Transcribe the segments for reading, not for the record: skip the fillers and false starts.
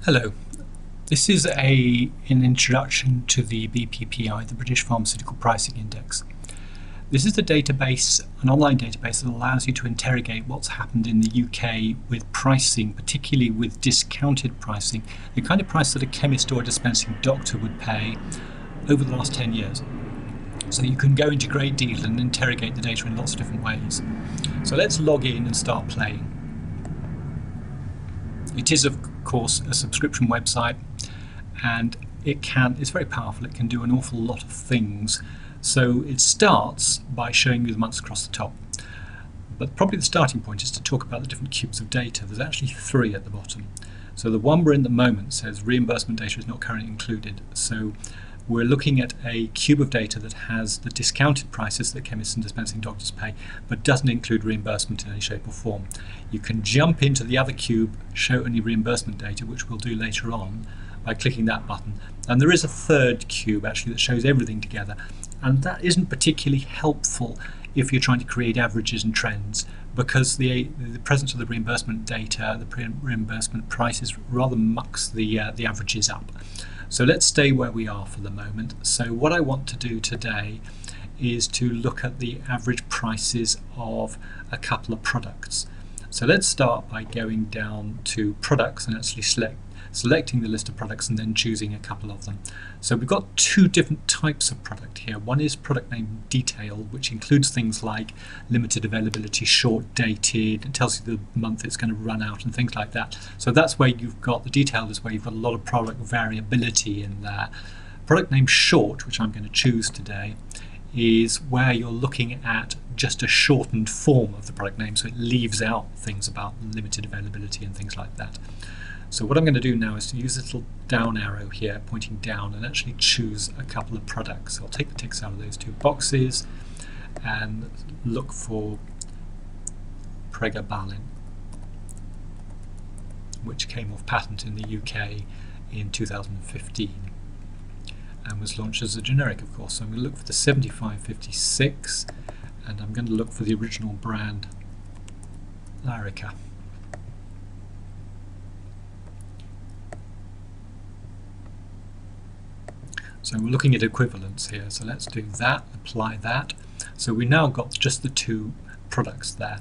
Hello, this is an introduction to the BPPI, the British Pharmaceutical Pricing Index. This is a database, an online database that allows you to interrogate what's happened in the UK with pricing, particularly with discounted pricing, the kind of price that a chemist or a dispensing doctor would pay over the last 10 years. So you can go into great detail and interrogate the data in lots of different ways. So let's log in and start playing. It is, of course, a subscription website, and it's very powerful. It can do an awful lot of things. So it starts by showing you the months across the top. But probably the starting point is to talk about the different cubes of data. There's actually 3 at the bottom. So the one we're in at the moment says reimbursement data is not currently included. So we're looking at a cube of data that has the discounted prices that chemists and dispensing doctors pay, but doesn't include reimbursement in any shape or form. You can jump into the other cube, show only reimbursement data, which we'll do later on, by clicking that button. And there is a third cube actually that shows everything together, and that isn't particularly helpful if you're trying to create averages and trends, because the presence of the reimbursement data, the reimbursement prices, rather mucks the averages up. So let's stay where we are for the moment. So what I want to do today is to look at the average prices of a couple of products. So let's start by going down to products and actually selecting the list of products and then choosing a couple of them. So we've got 2 different types of product here. One is product name detail, which includes things like limited availability, short dated, it tells you the month it's going to run out and things like that. So that's where you've got the detail, is where you've got a lot of product variability in there. Product name short, which I'm going to choose today, is where you're looking at just a shortened form of the product name, so it leaves out things about limited availability and things like that. So what I'm going to do now is to use this little down arrow here pointing down and actually choose a couple of products. So I'll take the ticks out of those 2 boxes and look for pregabalin, which came off patent in the UK in 2015 and was launched as a generic, of course. So I'm going to look for the 7556 and I'm going to look for the original brand Lyrica. So we're looking at equivalence here, so let's do that, apply that. So we now got just the 2 products there.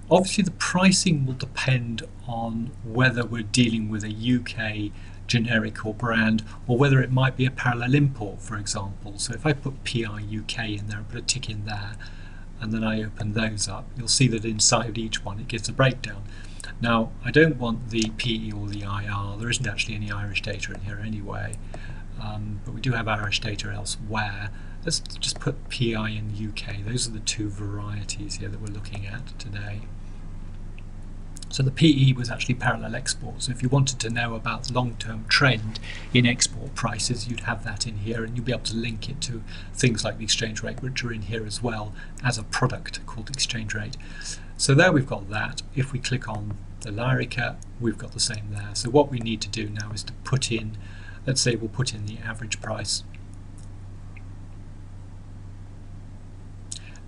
Obviously the pricing will depend on whether we're dealing with a UK generic or brand, or whether it might be a parallel import, for example. So if I put PI UK in there and put a tick in there, and then I open those up, you'll see that inside each one it gives a breakdown. Now I don't want the PE or the IR, there isn't actually any Irish data in here anyway. But we do have Irish data elsewhere. Let's just put PI in UK. Those are the 2 varieties here that we're looking at today. So the PE was actually parallel export. So if you wanted to know about the long-term trend in export prices, you'd have that in here, and you'll be able to link it to things like the exchange rate, which are in here as well as a product called exchange rate. So there we've got that. If we click on the Lyrica, we've got the same there. So what we need to do now is to put in, let's say we'll put in the average price,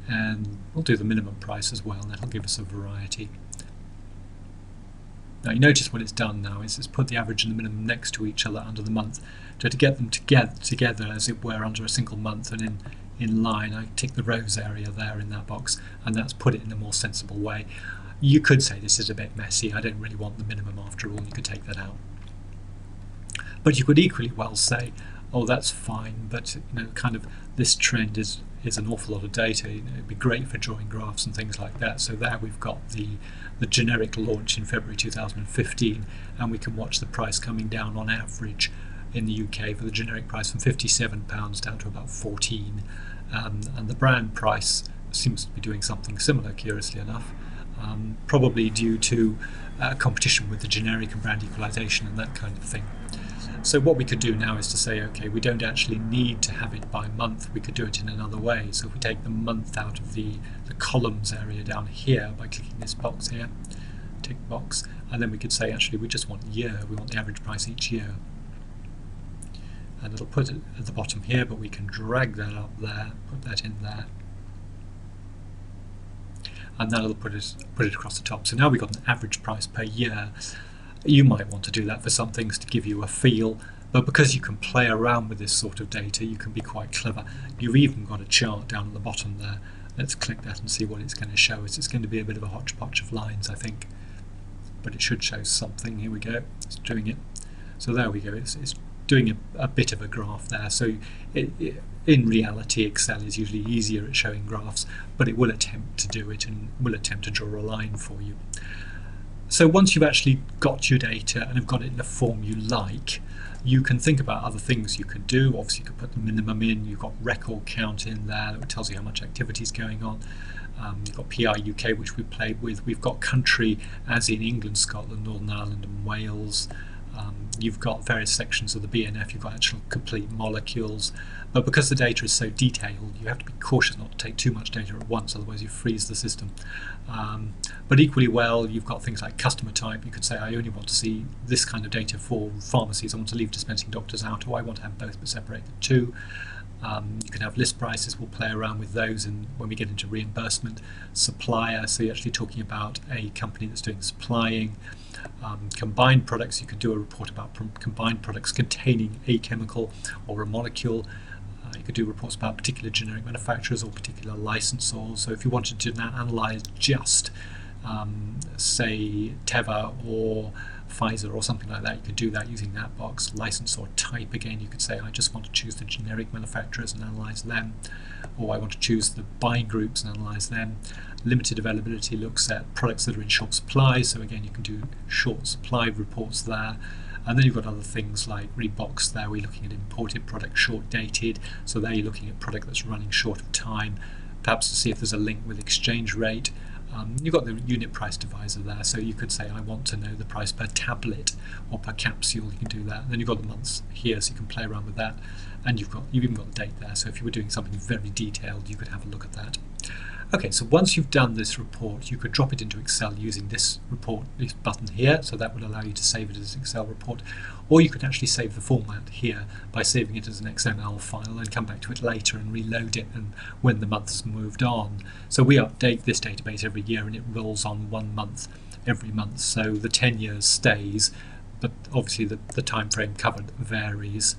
and we'll do the minimum price as well, and that'll give us a variety. Now you notice what it's done now is it's put the average and the minimum next to each other under the month, to get them together as it were under a single month, and in line. I tick the rows area there in that box, and that's put it in a more sensible way. You could say this is a bit messy, I don't really want the minimum after all, you could take that out. But you could equally well say, oh, that's fine, but kind of this trend is an awful lot of data. It'd be great for drawing graphs and things like that. So there we've got the generic launch in February 2015, and we can watch the price coming down on average in the UK for the generic price from £57 down to about 14, and the brand price seems to be doing something similar, curiously enough, probably due to competition with the generic and brand equalization and that kind of thing. So what we could do now is to say, okay, we don't actually need to have it by month, we could do it in another way. So if we take the month out of the columns area down here by clicking this box here, tick box, and then we could say actually we just want year, we want the average price each year. And it'll put it at the bottom here, but we can drag that up there, put that in there, and that'll put it across the top. So now we've got an average price per year. You might want to do that for some things to give you a feel, but because you can play around with this sort of data, you can be quite clever. You've even got a chart down at the bottom there. Let's click that and see what it's going to show us. It's going to be a bit of a hodgepodge of lines, I think, but it should show something. Here we go. It's doing it. So there we go. It's doing a bit of a graph there. So in reality, Excel is usually easier at showing graphs, but it will attempt to do it and will attempt to draw a line for you. So once you've actually got your data and have got it in a form you like, you can think about other things you can do. Obviously, you can put the minimum in. You've got record count in there that tells you how much activity is going on. You've got PI UK, which we played with. We've got country, as in England, Scotland, Northern Ireland, and Wales. You've got various sections of the BNF. You've got actual complete molecules. But because the data is so detailed, you have to be cautious not to take too much data at once, otherwise you freeze the system. But equally well, you've got things like customer type. You could say, I only want to see this kind of data for pharmacies. I want to leave dispensing doctors out, or I want to have both but separate the two. You can have list prices. We'll play around with those and when we get into reimbursement. Supplier, so you're actually talking about a company that's doing supplying. Combined products, you can do a report about combined products containing a chemical or a molecule. You could do reports about particular generic manufacturers or particular licensors. So if you wanted to now analyse just, say, Teva or Pfizer or something like that, you could do that using that box. Licensor type, again, you could say, I just want to choose the generic manufacturers and analyse them, or I want to choose the buying groups and analyse them. Limited availability looks at products that are in short supply, so again, you can do short supply reports there. And then you've got other things like Rebox there, we're looking at imported product, short dated, so there you're looking at product that's running short of time, perhaps to see if there's a link with exchange rate. You've got the unit price divisor there, so you could say I want to know the price per tablet or per capsule. You can do that. And then you've got the months here, so you can play around with that, and you've even got the date there, so if you were doing something very detailed you could have a look at that. Okay, so once you've done this report, you could drop it into Excel using this report, this button here, so that would allow you to save it as an Excel report, or you could actually save the format here by saving it as an XML file and come back to it later and reload it and when the month has moved on. So we update this database every year and it rolls on 1 month every month, so the 10 years stays, but obviously the time frame covered varies.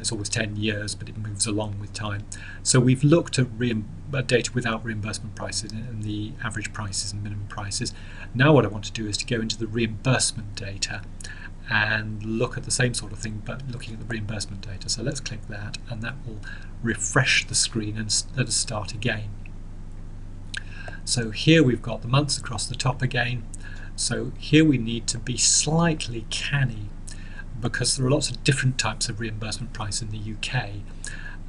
It's always 10 years, but it moves along with time. So we've looked at data without reimbursement prices and the average prices and minimum prices. Now what I want to do is to go into the reimbursement data and look at the same sort of thing, but looking at the reimbursement data. So let's click that, and that will refresh the screen and let us start again. So here we've got the months across the top again. So here we need to be slightly canny, because there are lots of different types of reimbursement price in the UK,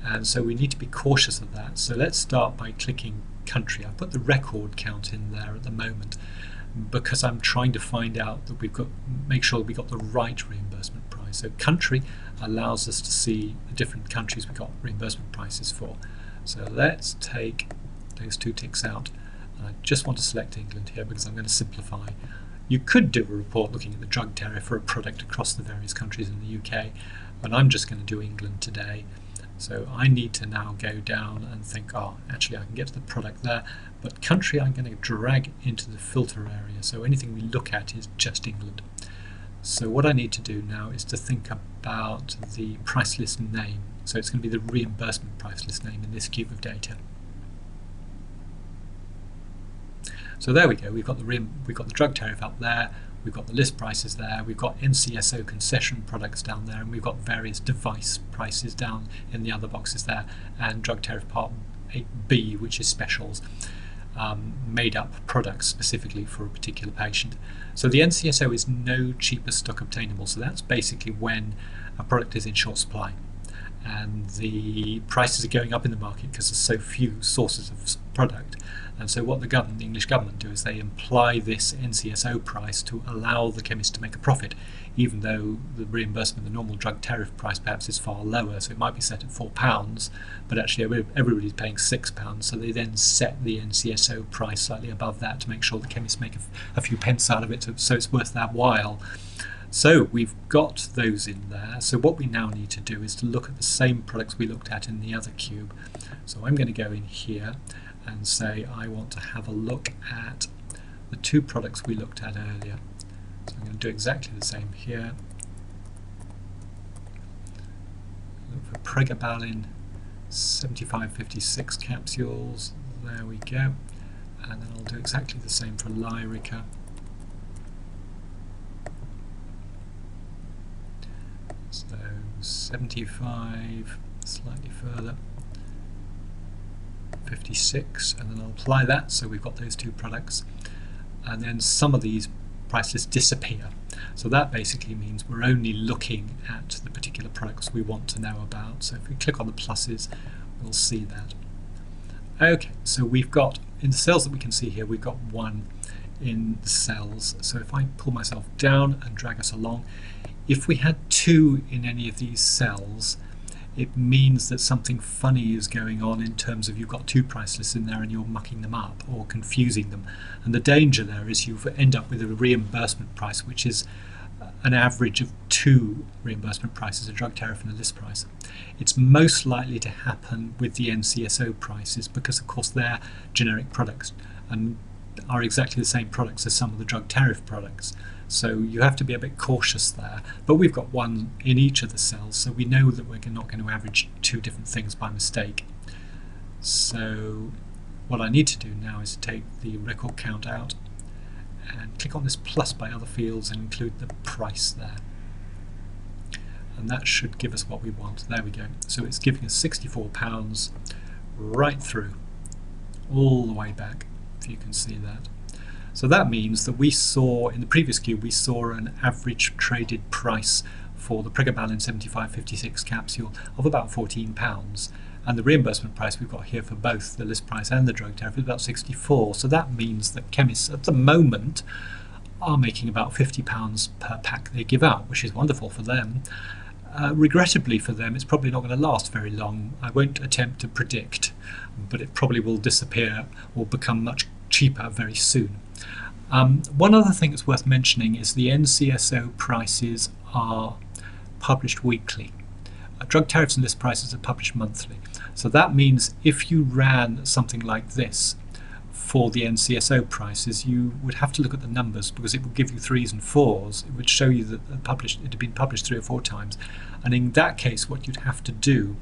and so we need to be cautious of that. So let's start by clicking country. I've put the record count in there at the moment because I'm trying to find out that make sure we got the right reimbursement price. So country allows us to see the different countries we got reimbursement prices for. So let's take those 2 ticks out. I just want to select England here because I'm going to simplify. You could do a report looking at the drug tariff for a product across the various countries in the UK, but I'm just going to do England today. So I need to now go down and think, oh, actually I can get to the product there, but country I'm going to drag into the filter area, so anything we look at is just England. So what I need to do now is to think about the price list name. So it's going to be the reimbursement price list name in this cube of data. So there we go. We've got the drug tariff up there. We've got the list prices there. We've got NCSO concession products down there, and we've got various device prices down in the other boxes there, and drug tariff part 8B, which is specials, made up products specifically for a particular patient. So the NCSO is no cheaper stock obtainable. So that's basically when a product is in short supply, and the prices are going up in the market because there's so few sources of product. And so what the English government do is they imply this NCSO price to allow the chemist to make a profit, even though the reimbursement, the normal drug tariff price perhaps is far lower. So it might be set at £4, but actually everybody's paying £6. So they then set the NCSO price slightly above that to make sure the chemists make a few pence out of it, so it's worth that while. So we've got those in there. So what we now need to do is to look at the same products we looked at in the other cube. So I'm going to go in here and say I want to have a look at the 2 products we looked at earlier. So I'm going to do exactly the same here. Look for pregabalin 7556 capsules. There we go. And then I'll do exactly the same for Lyrica. So 75, slightly further, 56, and then I'll apply that, so we've got those two products. And then some of these price lists disappear. So that basically means we're only looking at the particular products we want to know about. So if we click on the pluses, we'll see that. Okay, so we've got, in the cells that we can see here, we've got 1 in the cells. So if I pull myself down and drag us along, if we had 2 in any of these cells, it means that something funny is going on in terms of you've got 2 price lists in there and you're mucking them up or confusing them. And the danger there is you end up with a reimbursement price, which is an average of 2 reimbursement prices, a drug tariff and a list price. It's most likely to happen with the NCSO prices because, of course, they're generic products and are exactly the same products as some of the drug tariff products. So you have to be a bit cautious there. But we've got 1 in each of the cells, so we know that we're not going to average 2 different things by mistake. So what I need to do now is take the record count out and click on this plus by other fields and include the price there. And that should give us what we want. There we go. So it's giving us £64 right through, all the way back, if you can see that. So that means that we saw, in the previous cube, we saw an average traded price for the pregabalin 7556 capsule of about £14. And the reimbursement price we've got here for both the list price and the drug tariff is about 64. So that means that chemists at the moment are making about £50 per pack they give out, which is wonderful for them. Regrettably for them, it's probably not going to last very long. I won't attempt to predict, but it probably will disappear or become much cheaper very soon. One other thing that's worth mentioning is the NCSO prices are published weekly. Drug tariffs and list prices are published monthly. So that means if you ran something like this for the NCSO prices, you would have to look at the numbers because it would give you 3s and 4s. It would show you that it had been published 3 or 4 times. And in that case, what you'd have to do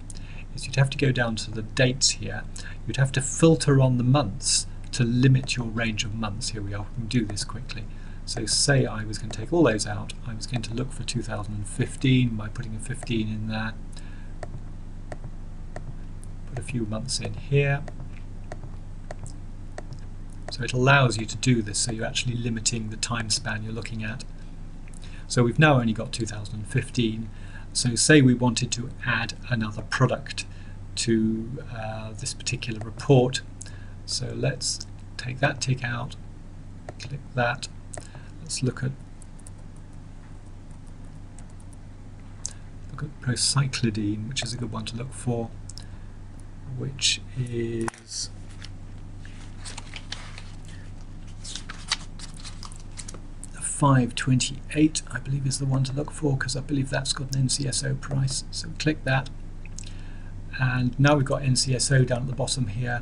is you'd have to go down to the dates here. You'd have to filter on the months to limit your range of months. Here we are, we can do this quickly. So say I was going to take all those out. I was going to look for 2015 by putting a 15 in there. Put a few months in here. So it allows you to do this, so you're actually limiting the time span you're looking at. So we've now only got 2015. So say we wanted to add another product to this particular report. So let's take that tick out, click that. Let's look at procyclidine, which is a good one to look for, which is the 528, I believe, is the one to look for because I believe that's got an NCSO price. So click that, and now we've got NCSO down at the bottom here.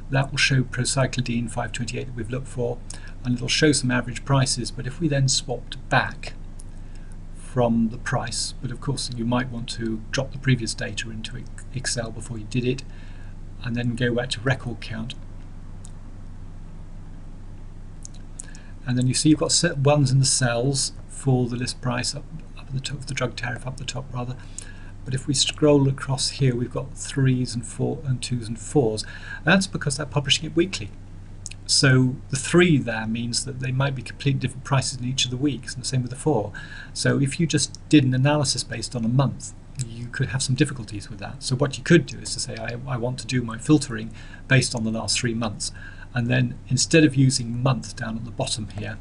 That will show procyclidine 528 that we've looked for, and it'll show some average prices. But if we then swapped back from the price, but of course you might want to drop the previous data into Excel before you did it, and then go back to record count, and then you see you've got set ones in the cells for the list price up at the top, the drug tariff up the top rather. But if we scroll across here, we've got 3s and 4 and 2s and 4s. That's because they're publishing it weekly. So the 3 there means that they might be completely different prices in each of the weeks, and the same with the 4. So if you just did an analysis based on a month, you could have some difficulties with that. So what you could do is to say, I want to do my filtering based on the last 3 months. And then instead of using month down at the bottom here,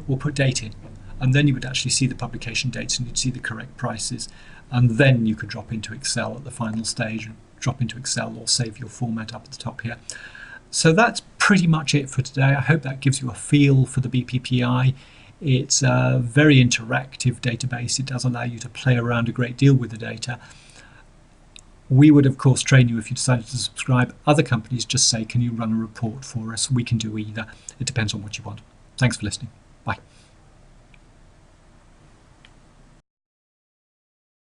we'll put date in. And then you would actually see the publication dates and you'd see the correct prices, and then you could drop into Excel at the final stage and drop into Excel or save your format up at the top here. So that's pretty much it for today. I hope that gives you a feel for the BPPI. It's a very interactive database. It does allow you to play around a great deal with the data. We would of course train you if you decided to subscribe. Other companies just say, can you run a report for us? We can do either. It depends on what you want. Thanks for listening. Bye.